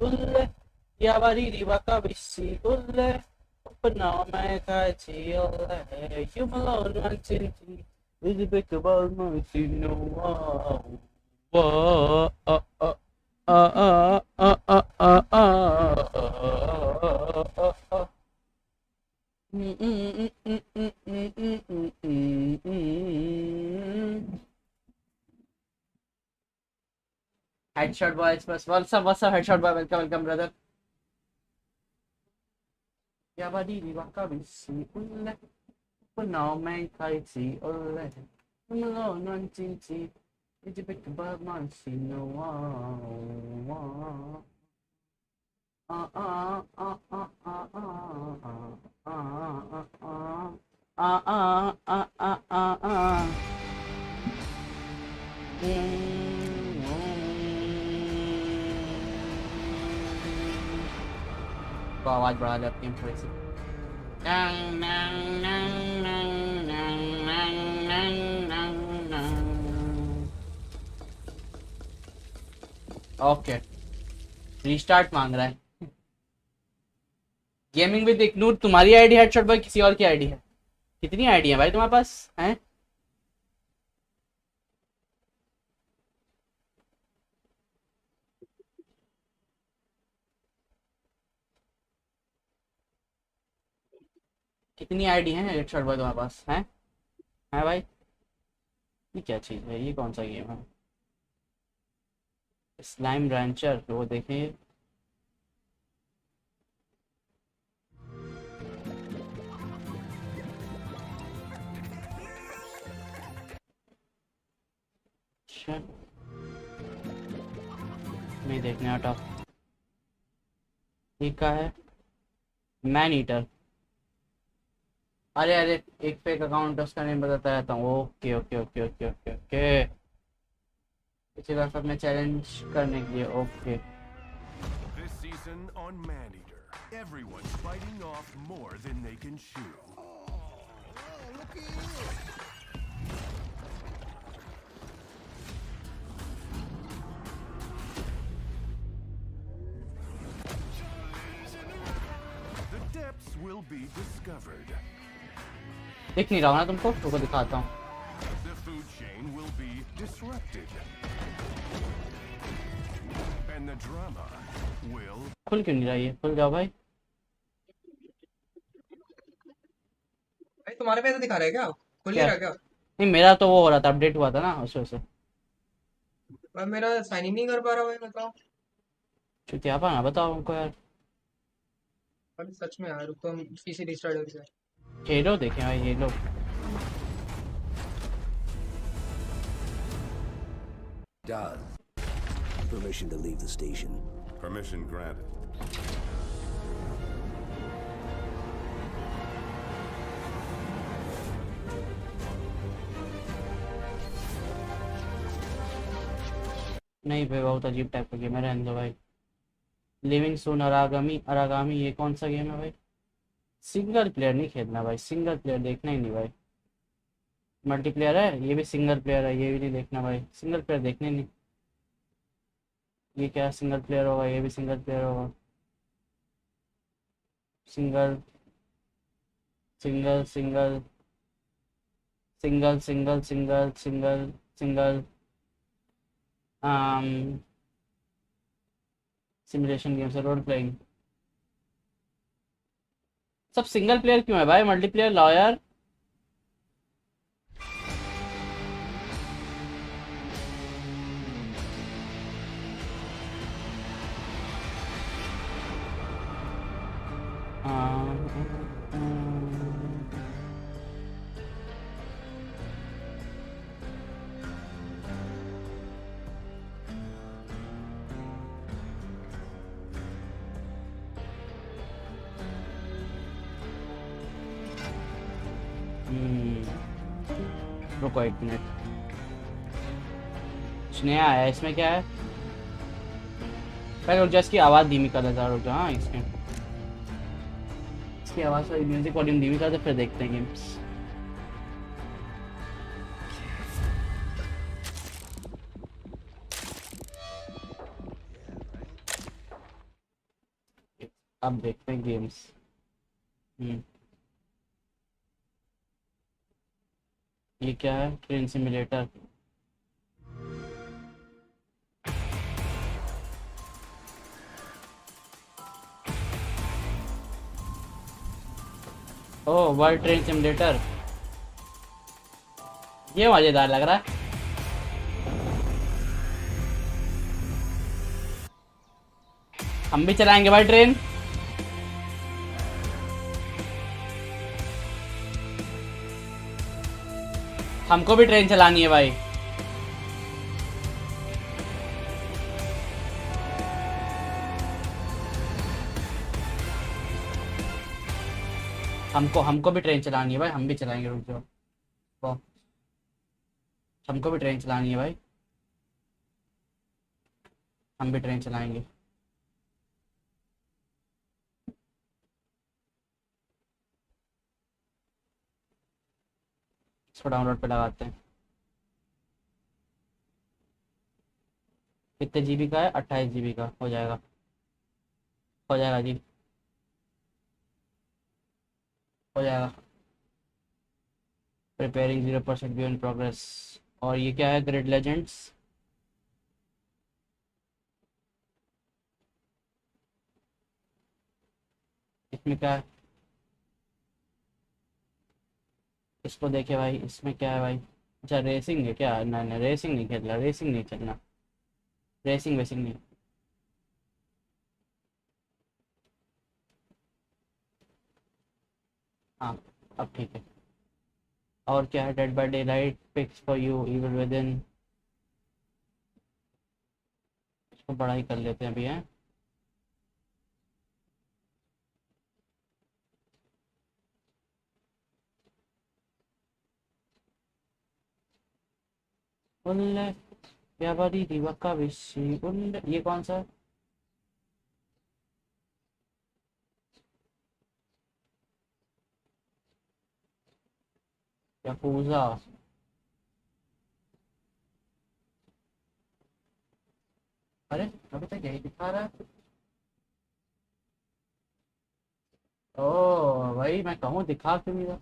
ulle yavariri wakabisi ulle no man kachi ulle you alone one tinti with the big about my no wow Headshot boy express. What's up, headshot boy? Welcome, brother. Yabadi wakabisi ulle no man kachi ulle you alone one tinti with the big about my no wow तो आवाज बढ़ा देती हूँ थोड़ी सी okay restart मांग रहा है gaming with ignore तुम्हारी आईडी हेडशॉट भाई किसी और की आईडी है कितनी आईडी है भाई तुम्हारे पास हैं कितनी आईडी है हेडशॉट भाई तुम्हारे पास हैं भाई ये क्या चीज़ है ये कौन सा गेम है स्लाइम रैंचर वो देखें नहीं देखने हटा ठीक है मैन ईटर अरे एक फेक अकाउंट उसका नेम बताता रहता हूँ okay okay okay okay okay okay पिछले दफा में चैलेंज करने के लिए okay This season on Maneater, everyone's biting off more than they can chew. Look at you. The depths will be discovered. दिख नहीं रहा ना तुमको तुमको दिखाता हूँ The food chain will be disrupted. And the drama will खुल क्यों नहीं रहा ये खुल जाओ भाई भाई तुम्हारे पे तो दिखा रहा है क्या खुल नहीं रहा क्या नहीं मेरा तो वो हो रहा था अपडेट हुआ था ना उस वजह से भाई मेरा साइन इन नहीं कर पा रहा भाई बताओ छुट्टी आप ना बताओ हमको यार भाई सच में यार रुको हम पीसी रिस्टार्ट कर से हेलो देखें भाई hello Does. Permission to leave the station. permission granted. नहीं भाई बहुत अजीब टाइप का गेम है रहने दो भाई लिविंग सून अरागामी ये कौन सा गेम है भाई सिंगल प्लेयर नहीं खेलना भाई सिंगल प्लेयर देखना ही नहीं भाई मल्टीप्लेयर है ये भी सिंगल प्लेयर है ये भी नहीं देखना भाई सिंगल प्लेयर देखने नहीं ये क्या सिंगल प्लेयर होगा ये भी सिंगल प्लेयर होगा single single single single single single single single simulation games role playing सब सिंगल प्लेयर क्यों है भाई मल्टीप्लेयर लाओ यार रुको एक मिनट कुछ नया आया इसमें क्या है पहले जस्ट की आवाज़ धीमी कर देता रुक हाँ इसकी आवाज़ और म्यूजिक वॉल्यूम धीमी कर दे फिर देखते हैं गेम्स अब देखते हैं गेम्स। ये क्या है? Train simulator. Oh, world train simulator. ये मजेदार लग रहा है। हम भी चलाएंगे भाई ट्रेन। हमको भी ट्रेन चलानी है भाई। हमको भी ट्रेन चलानी है भाई, हम भी चलाएंगे, रुक जाओ। वाह, हमको भी ट्रेन चलानी है भाई, हम भी ट्रेन चलाएंगे। इसको डाउनलोड पे लगाते हैं। कितने जीबी का है? 28 जीबी का हो जाएगा। हो जाएगा जी, हो जाएगा। Preparing 0% view in progress. और ये क्या है? Grid legends. इसमें क्या है? इसको देखे भाई, इसमें क्या है भाई? अच्छा, रेसिंग है क्या? नहीं नहीं, रेसिंग नहीं खेलना, रेसिंग नहीं चलना, रेसिंग वेसिंग नहीं। हाँ, अब ठीक है। और क्या है? Dead by Daylight, picks for you, Evil Within. इसको बड़ा ही कर लेते हैं अभी, हैं। उल्ले या बड़ी दिवका विशी उल्ले, ये कौन सा है? याकूजा। अरे, अभी तक यही दिखा रहा है। ओ भाई, मैं कहूँ दिखा क्यों नहीं रहा?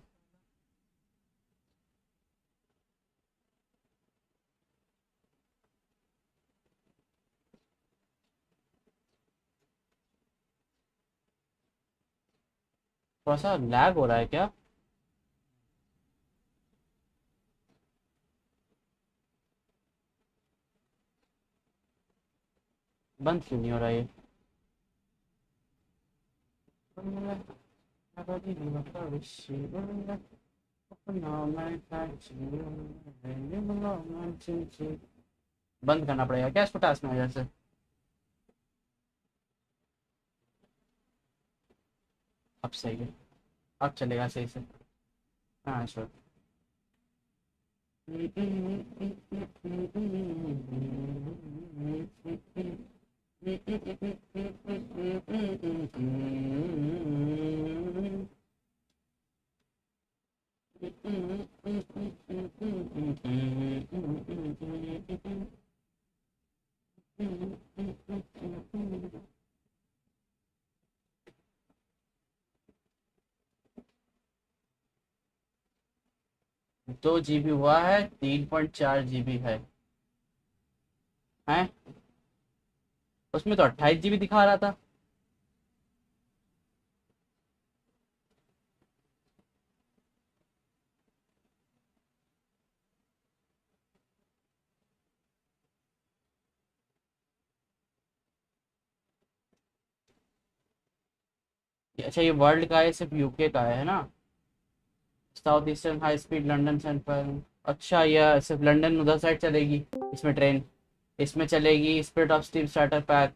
थोड़ा सा लैग हो रहा है क्या? बंद क्यों नहीं हो रहा ये? उल्ले, या बड़ी दिवका विशी उल्ले, अपना मैं काची उल्ले, ये बुला मैं चिंची। बंद करना पड़ेगा क्या इसको टास्क मैनेजर से? अब सही है, अब चलेगा सही से। हाँ श्योर। दो जीबी हुआ है, 3.4 जीबी है। उसमें तो 28 जीबी दिखा रहा था। अच्छा, ये वर्ल्ड का है, सिर्फ यूके का है ना? South eastern high speed London central. अच्छा, ये सिर्फ लंदन उधर साइड चलेगी इसमें ट्रेन। इसमें चलेगी spirit of steel starter pack.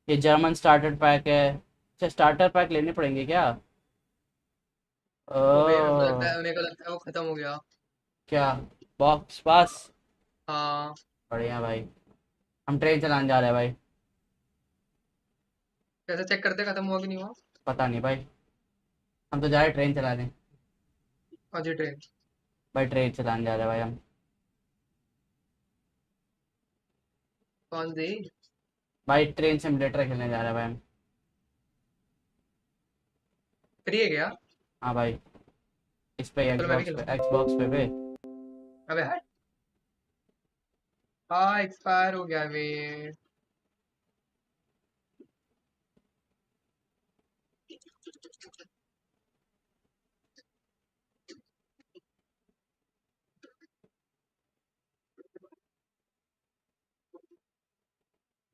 ये जर्मन स्टार्टर पैक है। अच्छा, स्टार्टर पैक लेने पड़ेंगे क्या? वो भैया मेरे को लगता ओ, है, मेरे को लगता है वो खत्म हो गया। क्या? बॉक्स पास। हाँ। बढ़िया भाई, हम ट्रेन चलाने जा रहे हैं भाई। कैसे चेक करते खत्म हुआ कि नहीं हुआ? पता नहीं भाई, हम तो जा रहे हैं ट्रेन चलाने। अजय ट्रेन। भाई ट्रेन चलाने जा रहे हैं भाई हम। कौन सी? भाई ट्रेन सिमुलेटर खेलने जा रहे हैं भाई हम। फ्री है क्या? हाँ भाई, इस पे चलो मैं भी एक्सबॉक्स खेलूँ। पे, एक्सबॉक्स पे अबे हट। हाँ एक्सपायर हो गया वे।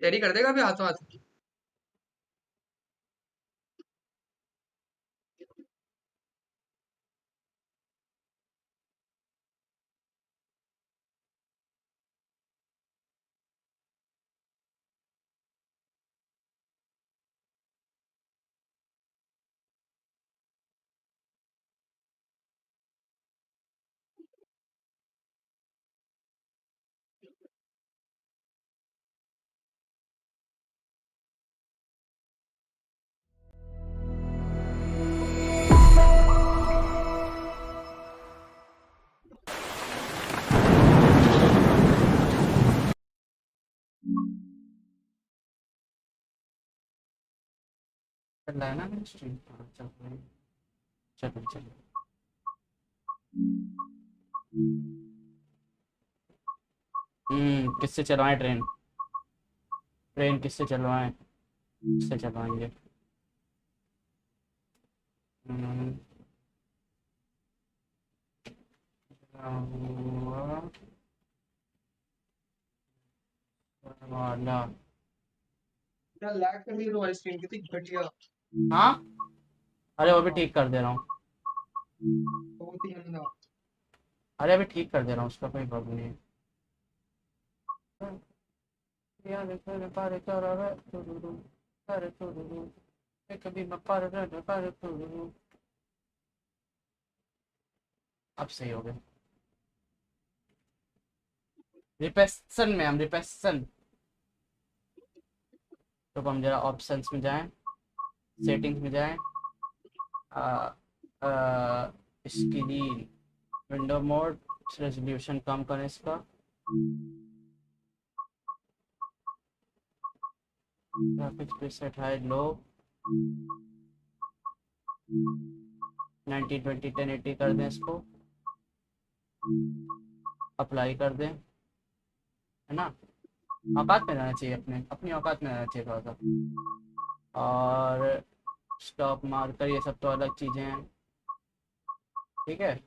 कैरी कर देगा अभी हाथों हाथ। चल रहा है ना स्ट्रीम? हाँ, चल रहा है। चलो चलो। किससे चलवाएं ट्रेन? ट्रेन किससे चलवाएं? किससे चलवाएंगे? हम्म, वाला। यार लैग कर रही है तुम्हारी स्क्रीन कितनी घटिया। हाँ, अरे वो भी हाँ ठीक कर दे रहा हूँ। बहुत ही गंदा। अरे अभी ठीक कर दे रहा हूँ, उसका कोई प्रॉब्लम नहीं है। यार तेरे पारे कर रहा तुरु, अरे तुरु, मैं कभी मैं पारे तुरु। अब सही हो गया। रिपेशन में हम रिपेशन। तो हम जरा ऑप्शंस में जाएं, सेटिंग्स में जाएं, स्क्रीन, विंडो मोड, रेजोल्यूशन कम करें इसका, ग्राफिक्स प्रीसेट हाई लो, 1920 1080 कर दें इसको, अप्लाई कर दें, है ना? औकात में रहना चाहिए, अपने अपनी औकात में रहना चाहिए थोड़ा सा। और स्टॉप मार्कर ये सब तो अलग चीज़ें हैं, ठीक है।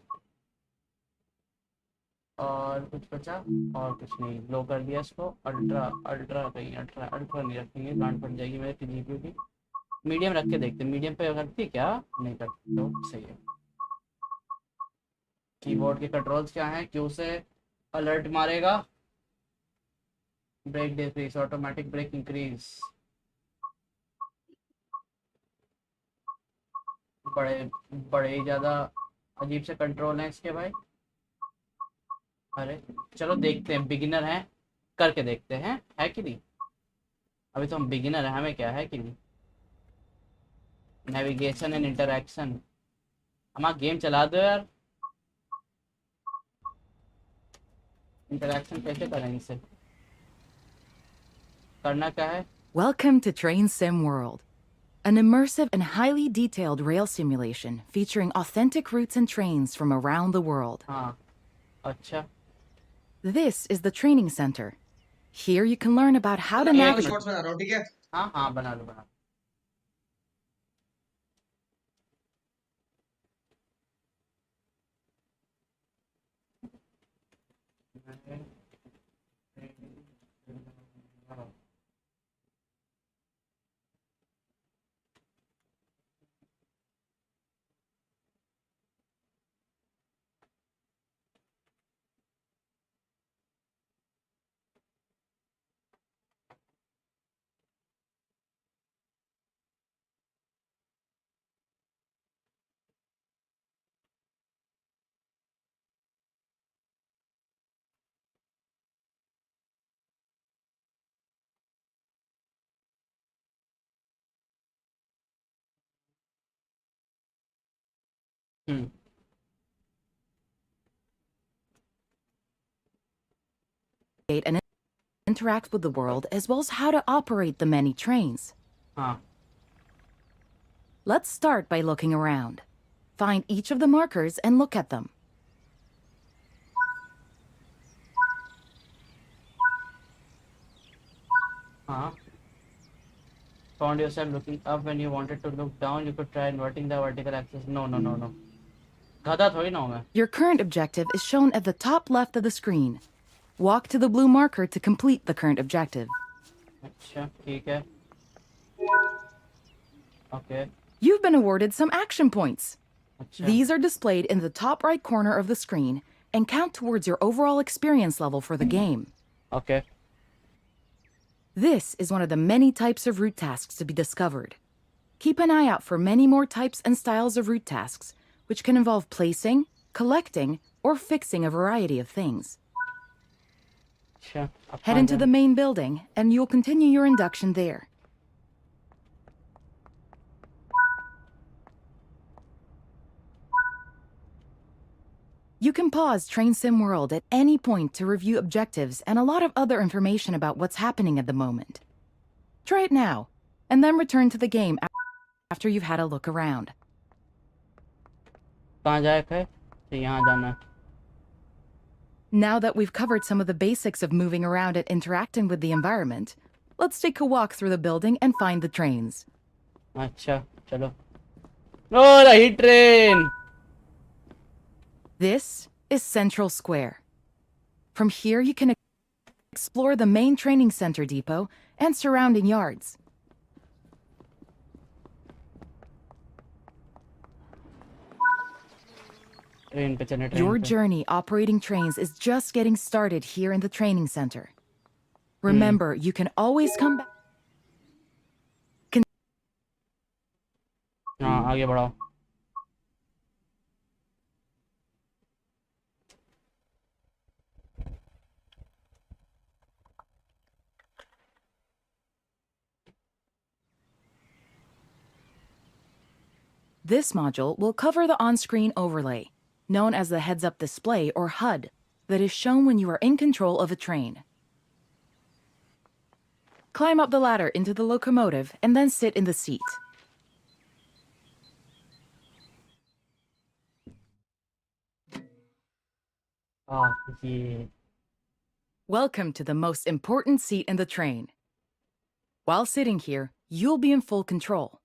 और कुछ बचा? और कुछ नहीं, लो कर दिया इसको। अल्ट्रा, अल्ट्रा कहीं, अल्ट्रा अल्ट्रा नहीं रखेंगे, गांड फट जाएगी मेरे जीपीयू की। मीडियम रख के देखते हैं, मीडियम पे करती क्या? नहीं करती तो सही है। कीबोर्ड के कंट्रोल्स क्या हैं? क्यू से अलर्ट मारेगा, brake decrease, automatic brake increase. बड़े बड़े ही ज़्यादा अजीब से कंट्रोल हैं इसके भाई। अरे चलो देखते हैं, बिगिनर हैं, करके देखते हैं है कि नहीं। अभी तो हम बिगिनर हैं, हमें क्या है कि नहीं। नेविगेशन एंड इंटरैक्शन, हमारा गेम चला दो यार। इंटरैक्शन कैसे करें इसे? करना क्या है? Welcome to Train Sim World, an immersive and highly detailed rail simulation featuring authentic routes and trains from around the world. हाँ, अच्छा। This is the training center. Here you can learn about how to मैं एक navigate. Shorts बना रहा हूँ ठीक है। हाँ हाँ, बना लो बना लो। हम्म, And interact with the world as well as how to operate the many trains. हाँ Let's start by looking around. Find each of the markers and look at them. Found yourself looking up when you wanted to look down. You could try inverting the vertical axis. No. गधा थोड़ी ना हूँ मैं. Your current objective is shown at the top left of the screen. Walk to the blue marker to complete the current objective. अच्छा ठीक है. Okay. You've been awarded some action points. अच्छा. These are displayed in the top right corner of the screen and count towards your overall experience level for the game. Okay. This is one of the many types of route tasks to be discovered. Keep an eye out for many more types and styles of route tasks, which can involve placing, collecting, or fixing a variety of things. अच्छा. Head into the main building, and you'll continue your induction there. You can pause Train Sim World at any point to review objectives and a lot of other information about what's happening at the moment. Try it now, and then return to the game after you've had a look around. कहाँ जाए थे? तो यहाँ जाना है. Now that we've covered some of the basics of moving around and interacting with the environment, let's take a walk through the building and find the trains. अच्छा चलो. Oh, the heat train. This is Central Square. From here, you can explore the main training center depot and surrounding yards. Train पे चलने. Your journey operating trains is just getting started here in the training center. Remember, you can always come back. हाँ आगे बढ़ाओ. This module will cover the on-screen overlay, known as the heads-up display or HUD, that is shown when you are in control of a train. Climb up the ladder into the locomotive and then sit in the seat. ये. Welcome to the most important seat in the train. While sitting here, you'll be in full control.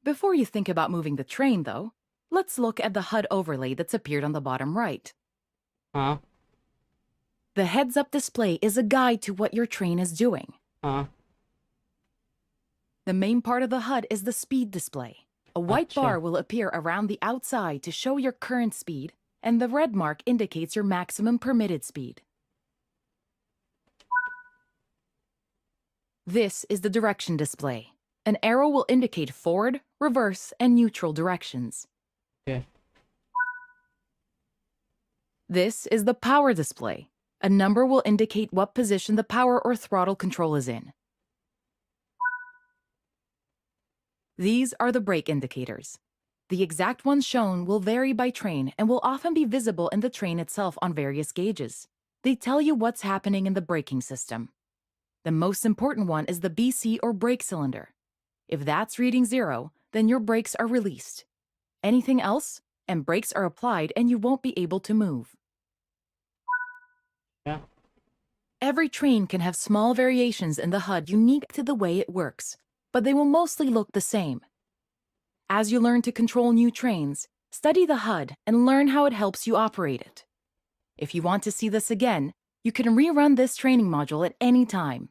Before you think about moving the train, though, let's look at the HUD overlay that's appeared on the bottom right. हाँ. The heads-up display is a guide to what your train is doing. हाँ. The main part of the HUD is the speed display. A white Acha. bar will appear around the outside to show your current speed, and the red mark indicates your maximum permitted speed. This is the direction display. An arrow will indicate forward, reverse, and neutral directions. Okay. This is the power display. A number will indicate what position the power or throttle control is in. These are the brake indicators. The exact ones shown will vary by train and will often be visible in the train itself on various gauges. They tell you what's happening in the braking system. The most important one is the BC or brake cylinder. If that's reading 0, then your brakes are released. Anything else, and brakes are applied and you won't be able to move. Yeah. Every train can have small variations in the HUD unique to the way it works, but they will mostly look the same. As you learn to control new trains, study the HUD and learn how it helps you operate it. If you want to see this again, you can rerun this training module at any time.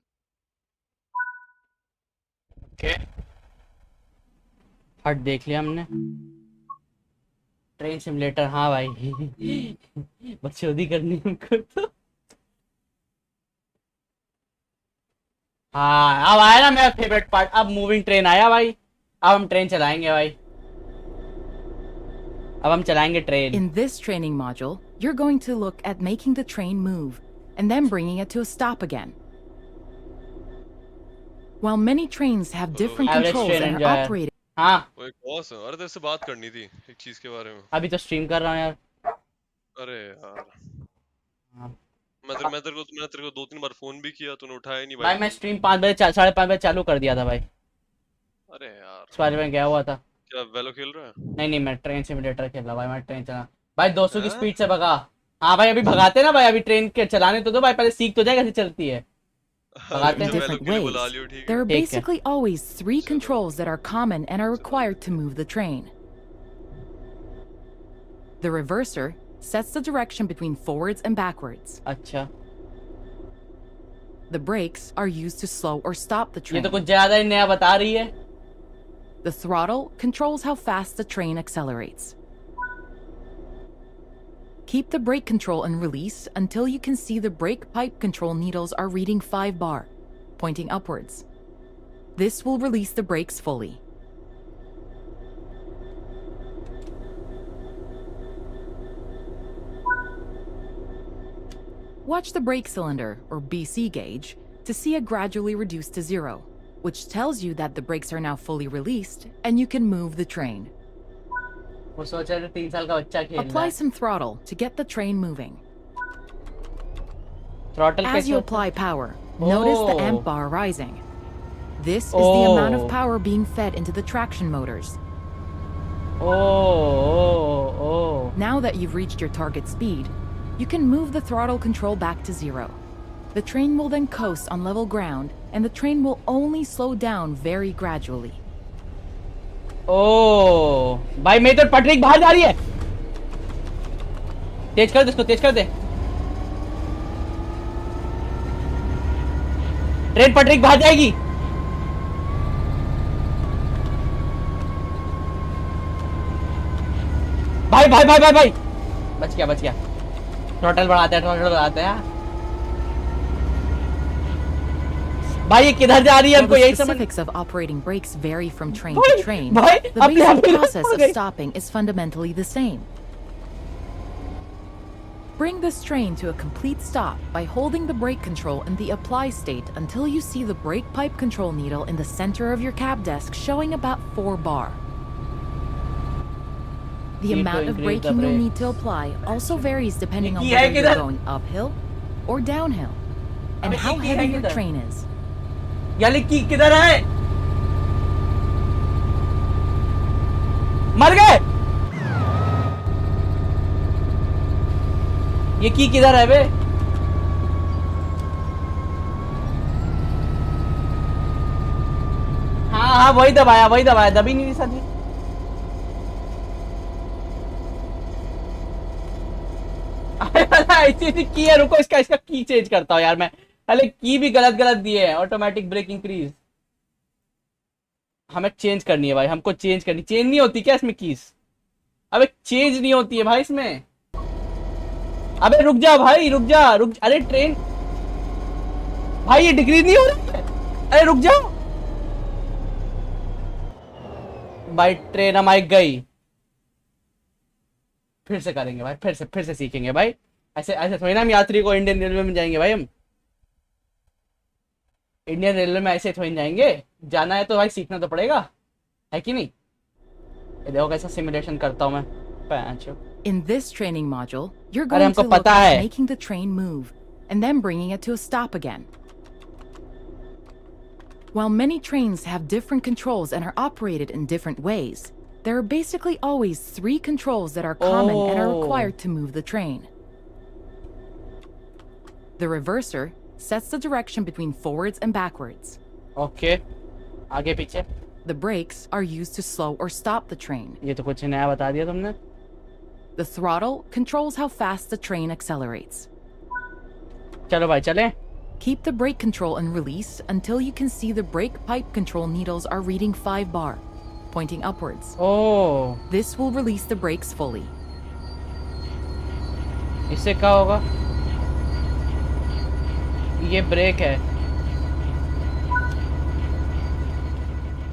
Okay. हट देख लिया हमने. Train simulator. हाँ भाई. बकचोदी करनी है हमको तो. हाँ अब आया ना मेरा फेवरेट पार्ट. अब मूविंग ट्रेन आया भाई. अब हम ट्रेन चलाएंगे भाई. अब हम चलाएंगे train. In this training module, you're going to look at making the train move and then bringing it to a stop again. While many trains have different Average controls train and are enjoyer. operated, हाँ वो एक boss है। अरे तेरे से बात करनी थी एक चीज के बारे में। अभी तो स्ट्रीम कर रहा हूँ यार. अरे यार हाँ. मैंने तेरे को 2-3 बार फोन भी किया, तूने उठाया नहीं भाई भाई। मैं स्ट्रीम 5 बजे 5:30 बजे चालू कर दिया था भाई. अरे यार इस बारे में गया हुआ था. क्या वेलो खेल रहा है? नहीं मैं ट्रेन सिमुलेटर खेल रहा भाई। मैं ट्रेन चला भाई 200 की हाँ? स्पीड से भगा। हाँ भाई अभी भगाते ना भाई, अभी ट्रेन के चलाने तो दो भाई, पहले सीख तो जाए कैसे चलती है। अरे In जब वेलो different के लिए बुला ways, लियो ठीक there है। are ठीक है। basically always 3 चलो। controls that are common and are required to move the train. The reverser sets the direction between forwards and backwards. अच्छा The brakes are used to slow or stop the ये train. तो कुछ ज्यादा ही नया बता रही है। The throttle controls how fast the train accelerates. Keep the brake control and release until you can see the brake pipe control needles are reading 5 bar, pointing upwards. This will release the brakes fully. Watch the brake cylinder, or BC gauge, to see it gradually reduce to 0, which tells you that the brakes are now fully released and you can move the train. वो सोच रहे थे 3 साल का बच्चा खेल रहा Apply है। some throttle to get the train moving. Throttle As कैसे you होता है? apply power, notice the amp bar rising. This is the amount of Oh. power being fed into the traction motors. Oh. Now that you've reached your target speed, you can move the throttle control back to 0. The train will then coast on level ground, and the train will only slow down very gradually. ओ भाई मेरी तो पटरी बाहर जा रही है। तेज कर दे इसको, तेज कर दे। ट्रेन पटरी बाहर जाएगी। भाई भाई भाई भाई भाई बच गया बच गया। टोटल बढ़ाते हैं, टोटल बढ़ाते हैं। भाई ये किधर जा रही है, While हमको the यही समझ। specifics of operating brakes vary from train भाई, to train, भाई, the अपने आप basic ही process हो of गई। stopping is fundamentally the same. Bring this train to a complete stop by holding the brake control in the apply state until you see the brake pipe control needle in the center of your cab desk showing about 4 bar. The Need to amount of increase the braking you'll brake. need to apply also varies depending on ये है whether you're किधर? going uphill or downhill and अबे how ये है heavy your किधर? train is. यानी की किधर है? मर गए। ये की किधर है बे? हाँ वही दबाया दबी नहीं सर जी। ऐसी की है, रुको इसका की चेंज करता हूँ यार मैं। पहले की भी गलत दिए हैं। ऑटोमेटिक ब्रेक इंक्रीज हमें चेंज करनी है भाई, हमको चेंज करनी। चेंज नहीं होती क्या इसमें कीज? अबे चेंज नहीं होती है भाई इसमें। अबे रुक जा भाई, रुक जा। अरे ट्रेन भाई ये डिक्रीज नहीं हो रहा है। अरे रुक जा भाई, ट्रेन हमारी गई। फिर से करेंगे भाई, फिर से सीखेंगे भाई। ऐसे थोड़ी ना हम यात्री को इंडियन रेलवे में जाएंगे भाई। हम इंडियन रेलवे में ऐसे थोड़ी जाएंगे। जाना है तो भाई सीखना तो पड़ेगा, है कि नहीं? ये देखो कैसा सिमुलेशन करता हूं मैं। पैंचो। In this training module, you're अरे going हमको to look पता at है। making the train move and then bringing it to a stop again. While many trains have different controls and are operated in different ways, there are basically always 3 controls that are common and are required to move the train. The reverser sets the direction between forwards and backwards. Okay आगे पीछे। The brakes are used to slow or stop the train. ये तो कुछ नया बता दिया तुमने। The throttle controls how fast the train accelerates. चलो भाई चलें। Keep the brake control and release until you can see the brake pipe control needles are reading 5 bar, pointing upwards. Oh This will release the brakes fully. इससे क्या होगा? ये break है।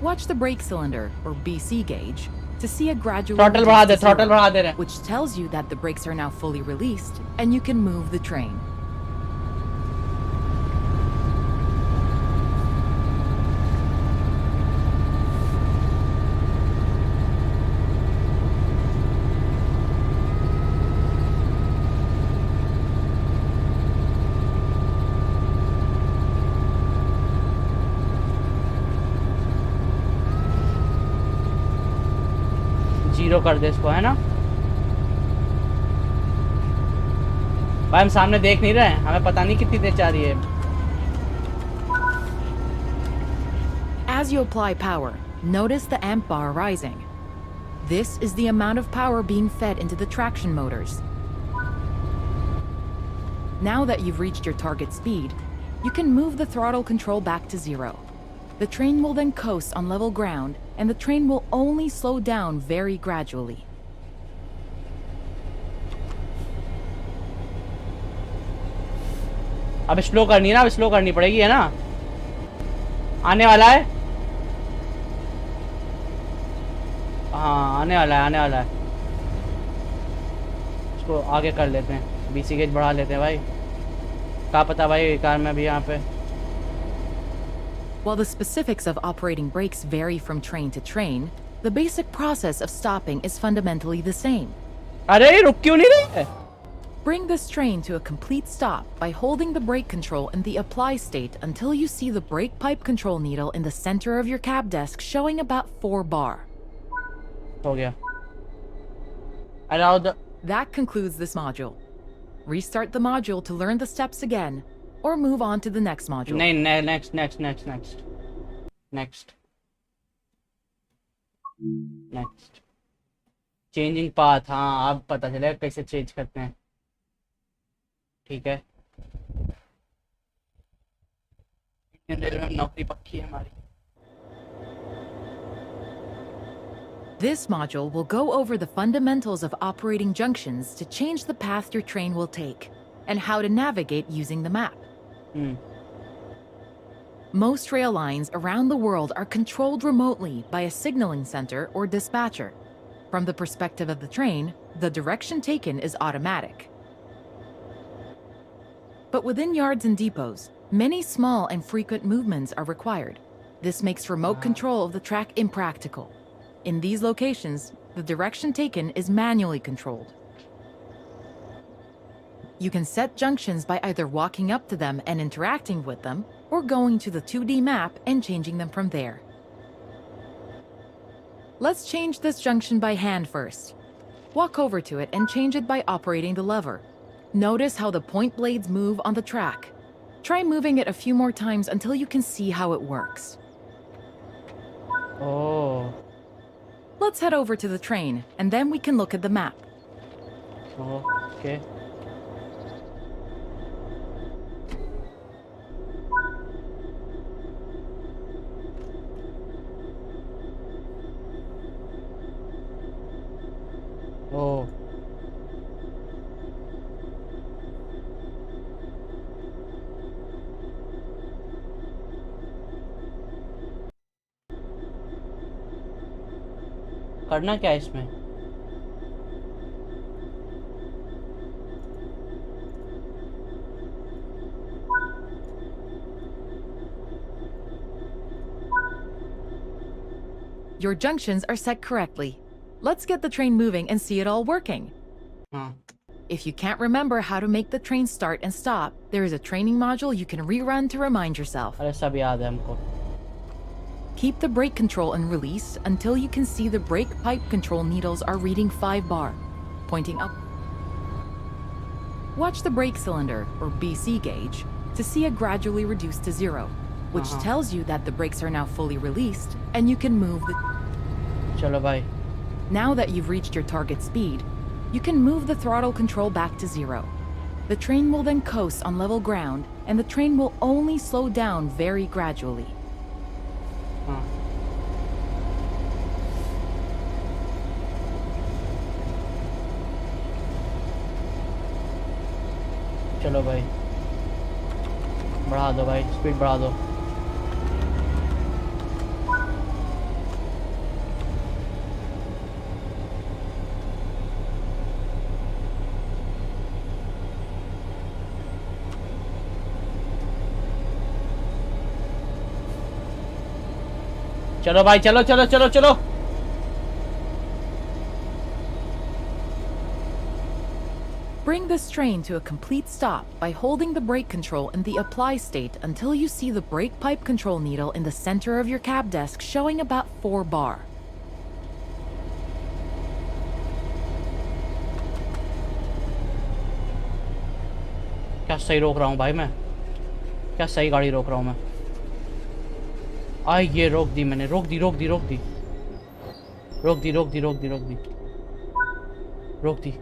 Watch the brake cylinder, or BC gauge, to see a gradual throttle बढ़ा दे, throttle बढ़ा दे रहे हैं। which tells you that the brakes are now fully released and you can move the train. 0 कर दे इसको, है ना भाई? हम सामने देख नहीं रहे हैं, हमें पता नहीं कितनी तेज जा रही है। As you apply power, notice the amp bar rising. This is the amount of power being fed into the traction motors. Now that you've reached your target speed, you can move the throttle control back to 0. The train will then coast on level ground, and the train will only slow down very gradually. अब slow करनी है ना, अब slow करनी पड़ेगी, है ना? आने वाला है, हाँ आने वाला है, आने वाला है। इसको आगे कर लेते हैं, बीसी गेज बढ़ा लेते हैं भाई, क्या पता भाई कार में भी यहाँ पे। While the specifics of operating brakes vary from train to train, the basic process of stopping is fundamentally the same. अरे रुक क्यों नहीं रही है? Bring this train to a complete stop by holding the brake control in the apply state until you see the brake pipe control needle in the center of your cab desk showing about 4 bar. हो गया। Allow the... That concludes this module. Restart the module to learn the steps again, or move on to the next module. नहीं, next. Changing path, हाँ अब पता चलेगा कैसे change करते हैं। ठीक है, इंडियन रेलवे में नौकरी पक्की है हमारी। This module will go over the fundamentals of operating junctions to change the path your train will take, and how to navigate using the map. Most rail lines around the world are controlled remotely by a signaling center or dispatcher. From the perspective of the train, the direction taken is automatic. But within yards and depots, many small and frequent movements are required. This makes remote control of the track impractical. In these locations, the direction taken is manually controlled. You can set junctions by either walking up to them and interacting with them, or going to the 2D map and changing them from there. Let's change this junction by hand first. Walk over to it and change it by operating the lever. Notice how the point blades move on the track. Try moving it a few more times until you can see how it works. Oh. Let's head over to the train, and then we can look at the map. Okay. Oh. करना क्या है इसमें? Your junctions are set correctly. Let's get the train moving and see it all working. If you can't remember how to make the train start and stop, there is a training module you can rerun to remind yourself. अरे सब याद है हमको। Keep the brake control in release until you can see the brake pipe control needles are reading 5 bar, pointing up. Watch the brake cylinder, or BC gauge, to see it gradually reduce to 0, which tells you that the brakes are now fully released and you can move the... चलो भाई। Now that you've reached your target speed, you can move the throttle control back to 0. The train will then coast on level ground, and the train will only slow down very gradually. चलो भाई, बढ़ा दो भाई, speed बढ़ा दो। चलो भाई, चलो चलो चलो चलो। Bring this train to a complete stop by holding the brake control in the apply state until you see the brake pipe control needle in the center of your cab desk showing about 4 bar. क्या सही रोक रहा हूँ भाई मैं, क्या सही गाड़ी रोक रहा हूँ मैं। ये रोक दी मैंने, रोक दी रोक दी रोक दी रोक दी रोक दी रोक दी रोक दी रोक दी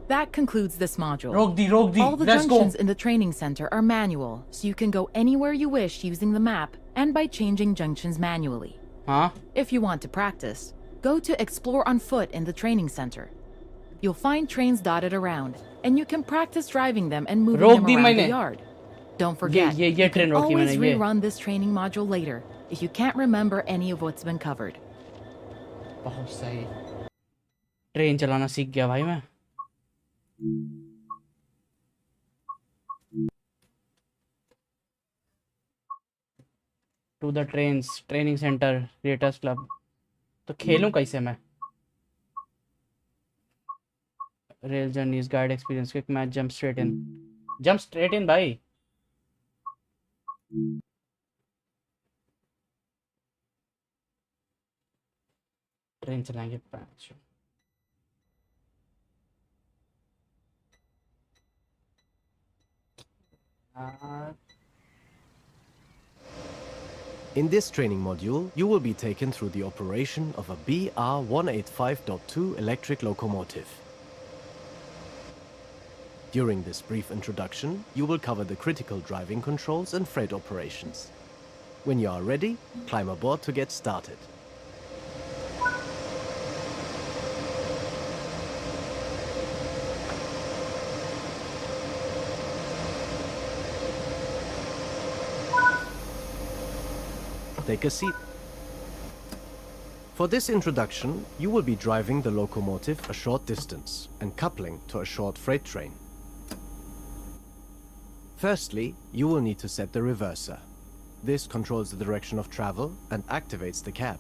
That concludes this module. रोक दी रोक दी। All the Let's go. junctions in the training center are manual, so you can go anywhere you wish using the map and by changing junctions manually. हाँ If you want to practice, go to Explore on Foot in the training center. You'll find trains dotted around, and you can practice driving them and moving रोक them दी around मैंने। the yard. Don't forget, ये you train can रोकी always मैंने, ये। rerun this training module later if you can't remember any of what's been covered. बहुत सही, train चलाना सीख गया भाई मैं। To the trains training centre creators club. तो खेलूं कैसे मैं? Rail journeys guide experience quick match jump straight in भाई। ट्रेन चलाएंगे पाँच। In this training module, you will be taken through the operation of a BR-185.2 electric locomotive. During this brief introduction, you will cover the critical driving controls and freight operations. When you are ready, climb aboard to get started. Take a seat. For this introduction, you will be driving the locomotive a short distance and coupling to a short freight train. Firstly, you will need to set the reverser. This controls the direction of travel and activates the cab.